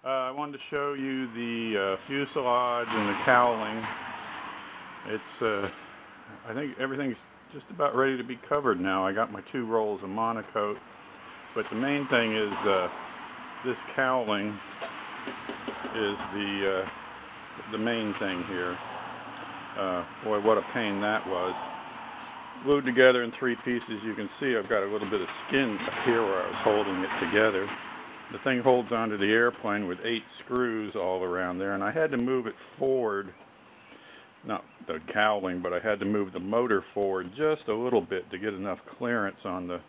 I wanted to show you the fuselage and the cowling. I think everything's just about ready to be covered now. I got my 2 rolls of Monokote, but the main thing is this cowling is the main thing here. Boy, what a pain that was. Glued together in 3 pieces. You can see I've got a little bit of skin here where I was holding it together. The thing holds onto the airplane with 8 screws all around there, and I had to move it forward. Not the cowling, but I had to move the motor forward just a little bit to get enough clearance on the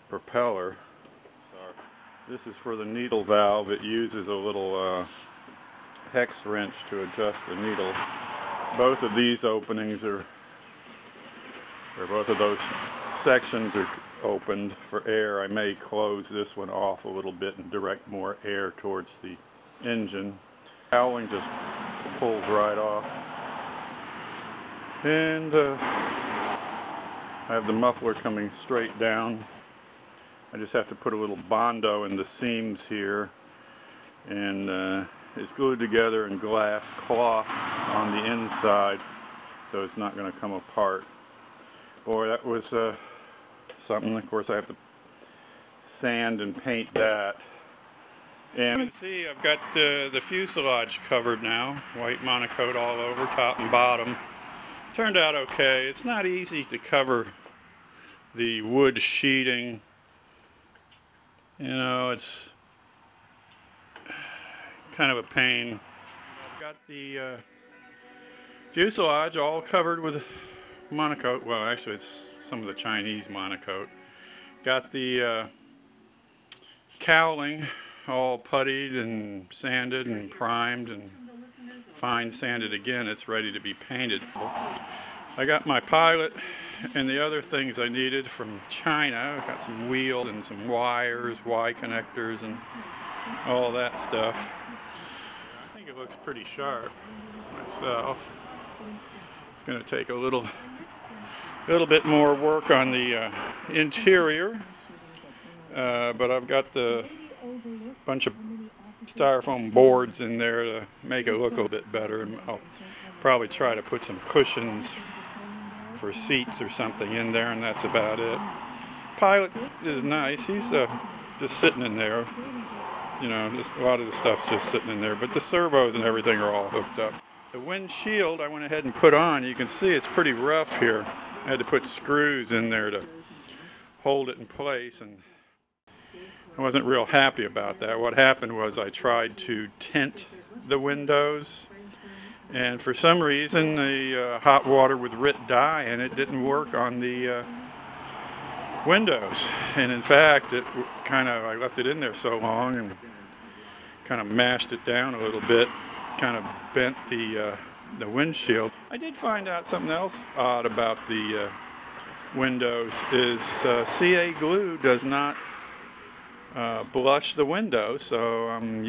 propeller. This is for the needle valve. It uses a little hex wrench to adjust the needle. Both of these openings are both of those sections are opened for air. I may close this one off a little bit and direct more air towards the engine. Cowling just pulls right off. And I have the muffler coming straight down. I just have to put a little Bondo in the seams here, and it's glued together in glass cloth on the inside, so it's not going to come apart. Boy, that was something. Of course, I have to sand and paint that. And you can see I've got the fuselage covered now. White Monokote all over, top and bottom. Turned out okay. It's not easy to cover the wood sheeting. You know, it's kind of a pain. I've got the fuselage all covered with Monokote. Well, actually, it's some of the Chinese Monokote. Got the cowling all puttied and sanded and primed and fine sanded again. It's ready to be painted. I got my pilot and the other things I needed from China. I've got some wheels and some wires, Y connectors, and all that stuff. I think it looks pretty sharp myself. It's going to take a little bit more work on the interior, but I've got the bunch of styrofoam boards in there to make it look a little bit better, and I'll probably try to put some cushions for seats or something in there, and that's about it. Pilot is nice. He's just sitting in there. You know, just a lot of the stuff's just sitting in there, but the servos and everything are all hooked up. The windshield I went ahead and put on. You can see it's pretty rough here. I had to put screws in there to hold it in place, and I wasn't real happy about that. What happened was I tried to tint the windows, and for some reason the hot water with RIT dye in it didn't work on the windows. And in fact, I left it in there so long and kind of mashed it down a little bit, kind of bent the windshield. I did find out something else odd about the windows is CA glue does not blush the window, so I'm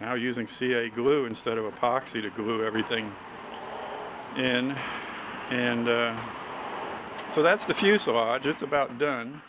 now using CA glue instead of epoxy to glue everything in. And so that's the fuselage. It's about done.